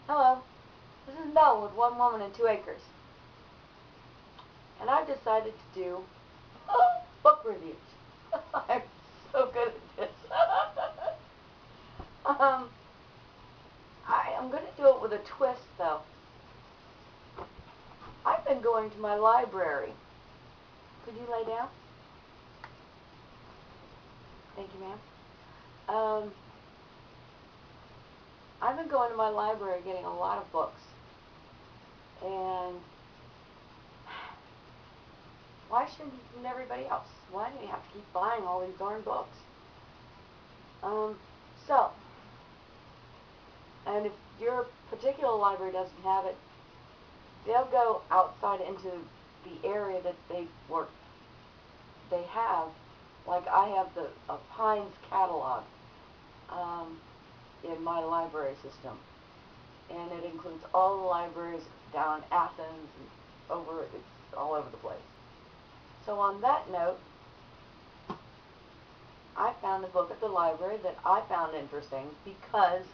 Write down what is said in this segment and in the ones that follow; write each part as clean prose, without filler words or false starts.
Hello, this is Mel with One Woman and Two Acres, and I've decided to do book reviews. I'm so good at this. I am going to do it with a twist, though. I've been going to my library. Could you lay down? Thank you, ma'am. I've been going to my library getting a lot of books. And why shouldn't everybody else? Why do you have to keep buying all these darn books? And if your particular library doesn't have it, they'll go outside into the area that they have. Like I have the Pines catalog in my library system, and it includes all the libraries down Athens and it's all over the place. So on that note, I found a book at the library that I found interesting because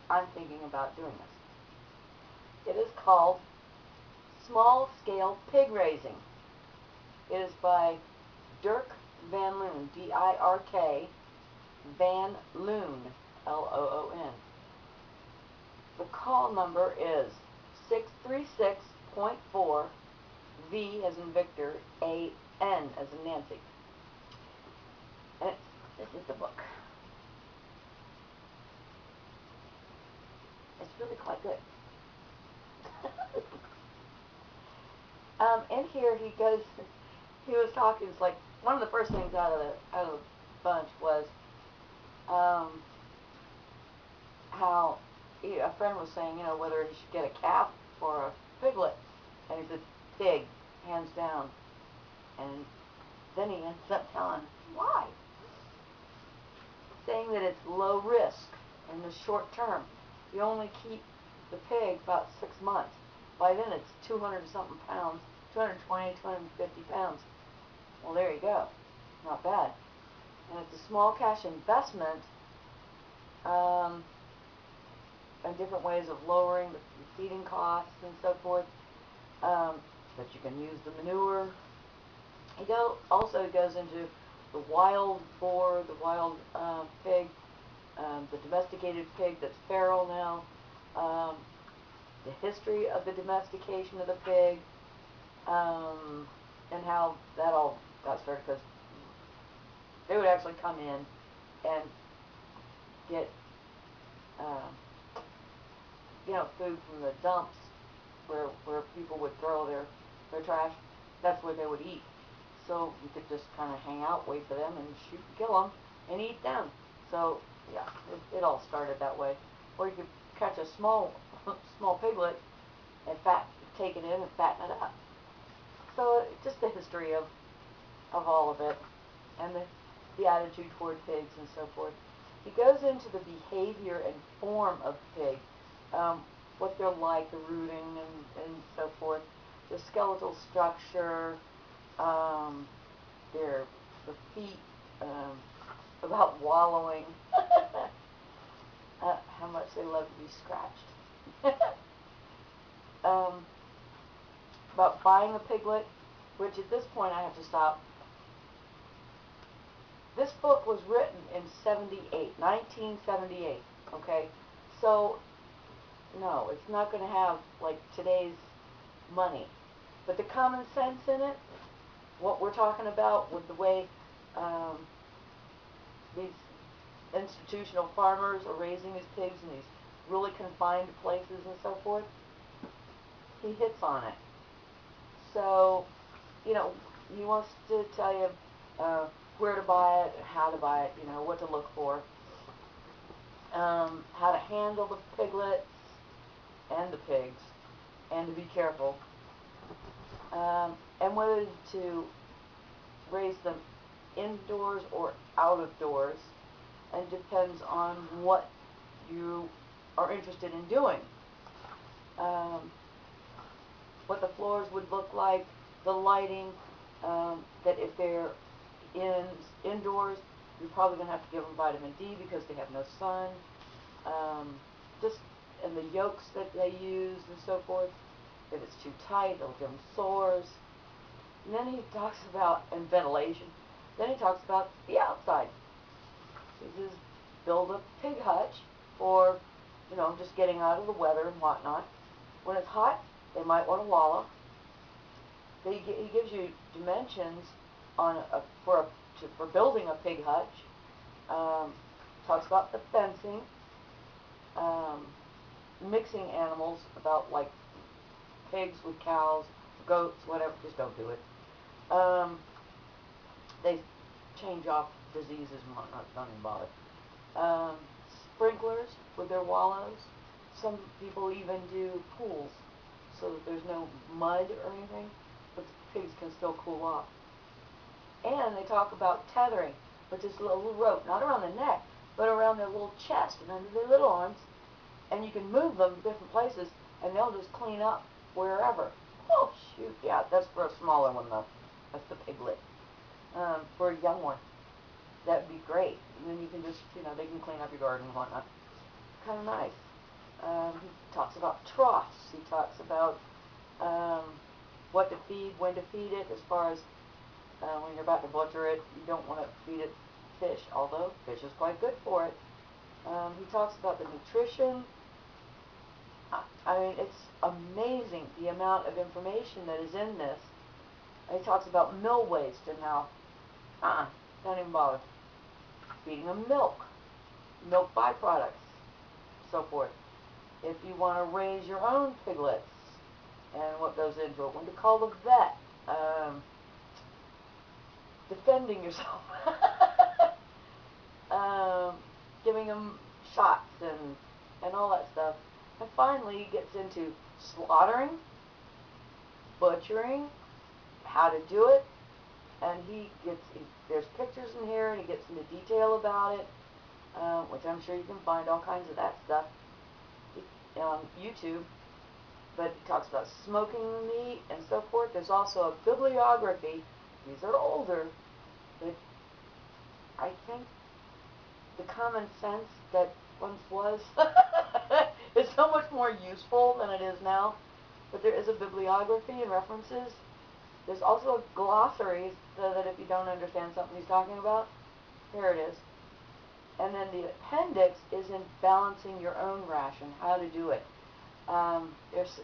I'm thinking about doing this. It is called Small Scale Pig Raising. It is by Dirk Van Loon, D-I-R-K, Van Loon, L-O-O-N. The call number is 636.4, V as in Victor, A-N as in Nancy. And this is the book. It's really quite good. In here he was talking, it's like, one of the first things out of the bunch was how a friend was saying, whether he should get a calf or a piglet, and he said pig, hands down. And then he ends up telling why, saying that it's low risk in the short term. You only keep the pig about 6 months. By then it's 200 something pounds, 220, 250 pounds. Well, there you go. Not bad. And it's a small cash investment, and different ways of lowering the feeding costs and so forth. But you can use the manure. Also goes into the wild boar, the wild pig, the domesticated pig that's feral now, the history of the domestication of the pig, and how that all got started, because they would actually come in and get food from the dumps where people would throw their trash. That's where they would eat. So you could just kind of hang out, wait for them, and shoot and kill them and eat them. So yeah, it all started that way. Or you could catch a small piglet and take it in and fatten it up. So just the history of all of it, and the attitude toward pigs and so forth. He goes into the behavior and form of pig, what they're like, the rooting and so forth, the skeletal structure, the feet, about wallowing, how much they love to be scratched. About buying a piglet, which at this point I have to stop. This book was written in 1978, okay? So, no, it's not going to have, like, today's money. But the common sense in it, what we're talking about with the way these institutional farmers are raising these pigs in these really confined places and so forth, he hits on it. So, he wants to tell you where to buy it, how to buy it, what to look for, how to handle the piglets and the pigs, and to be careful, and whether to raise them indoors or out of doors, and depends on what you are interested in doing. What the floors would look like, the lighting, that if they're indoors, you're probably going to have to give them vitamin D because they have no sun. Just and the yolks that they use and so forth. If it's too tight, it'll give them sores. And then he talks about, and ventilation. Then he talks about the outside. He says, build a pig hutch for, just getting out of the weather and whatnot. When it's hot, they might want to wallow. He gives you dimensions for building a pig hutch. Talks about the fencing, mixing animals, about like pigs with cows, goats, whatever. Just don't do it. They change off diseases and whatnot. Don't even bother. Sprinklers with their wallows. Some people even do pools so that there's no mud or anything, but the pigs can still cool off. And they talk about tethering, which is a little rope, not around the neck, but around their little chest and under their little arms, and you can move them to different places, and they'll just clean up wherever. Oh, shoot, yeah, that's for a smaller one, though. That's the piglet. For a young one, that'd be great. And then you can just, they can clean up your garden and whatnot. Kind of nice. He talks about troughs. He talks about what to feed, when to feed it, as far as when you're about to butcher it, you don't want to feed it fish, although fish is quite good for it. He talks about the nutrition. I mean, it's amazing the amount of information that is in this. And he talks about mill waste and how, don't even bother. Feeding them milk byproducts, so forth. If you want to raise your own piglets, and what goes into it, when to call the vet, defending yourself, giving them shots and all that stuff. And finally, he gets into slaughtering, butchering, how to do it, and there's pictures in here, and he gets into detail about it, which I'm sure you can find all kinds of that stuff on YouTube. But he talks about smoking the meat and so forth. There's also a bibliography. These are older, but I think the common sense that once was is so much more useful than it is now. But there is a bibliography and references. There's also a glossary so that if you don't understand something he's talking about, here it is. And then the appendix is in balancing your own ration, how to do it.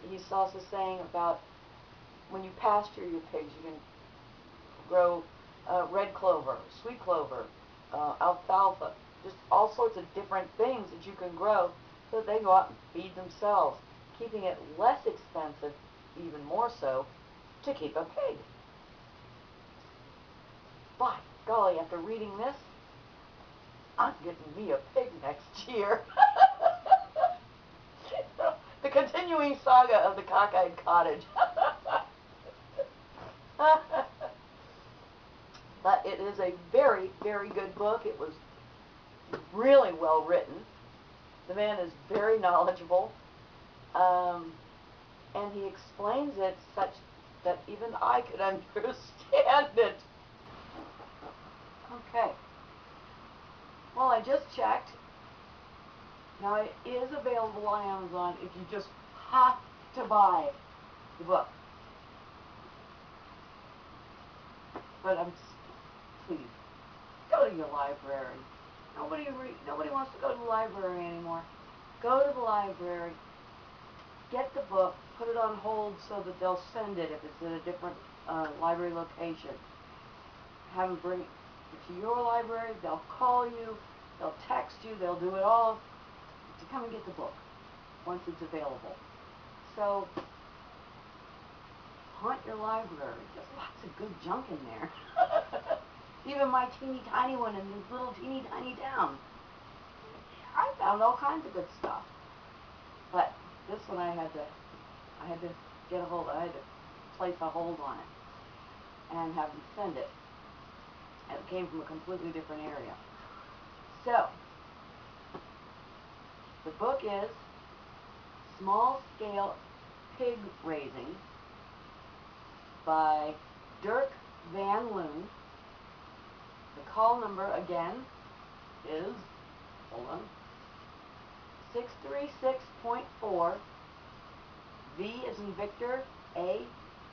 He's also saying about when you pasture your pigs, you can grow red clover, sweet clover, alfalfa, just all sorts of different things that you can grow so that they go out and feed themselves, keeping it less expensive, even more so, to keep a pig. By golly, after reading this, I'm getting me a pig next year. The continuing saga of the cockeyed cottage. But it is a very, very good book. It was really well written. The man is very knowledgeable. And he explains it such that even I could understand it. Okay. Well, I just checked. Now, it is available on Amazon if you just have to buy the book. But please, go to your library. Nobody wants to go to the library anymore. Go to the library, get the book, put it on hold so that they'll send it if it's in a different library location. Have them bring it to your library. They'll call you. They'll text you. They'll do it all to come and get the book once it's available. So, haunt your library. There's lots of good junk in there. Even my teeny tiny one in this little teeny tiny town. I found all kinds of good stuff. But this one I had to get a hold of. I had to place a hold on it and have them send it. And it came from a completely different area. So, the book is Small Scale Pig Raising by Dirk Van Loon. The call number again is, hold on, 636.4, V as in Victor, A,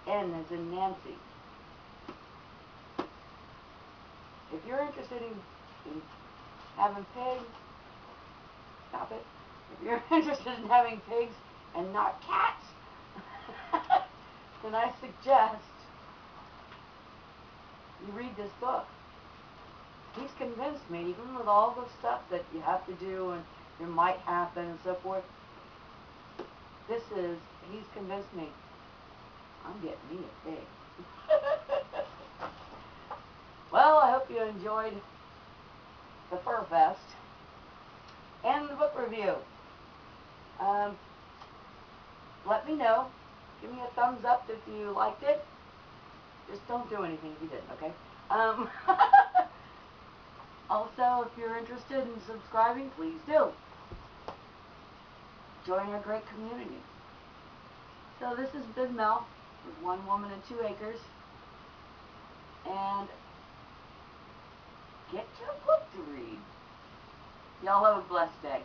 N as in Nancy. If you're interested in having pigs, stop it. If you're interested in having pigs and not cats, then I suggest you read this book. He's convinced me, even with all the stuff that you have to do and it might happen and so forth, he's convinced me, I'm getting me a pig. Well, I hope you enjoyed the Fur Fest and the book review. Let me know. Give me a thumbs up if you liked it. Just don't do anything if you didn't, okay? Also, if you're interested in subscribing, please do. Join our great community. So this is Big Mel with 1 Woman and 2 Acres. And get your book to read. Y'all have a blessed day.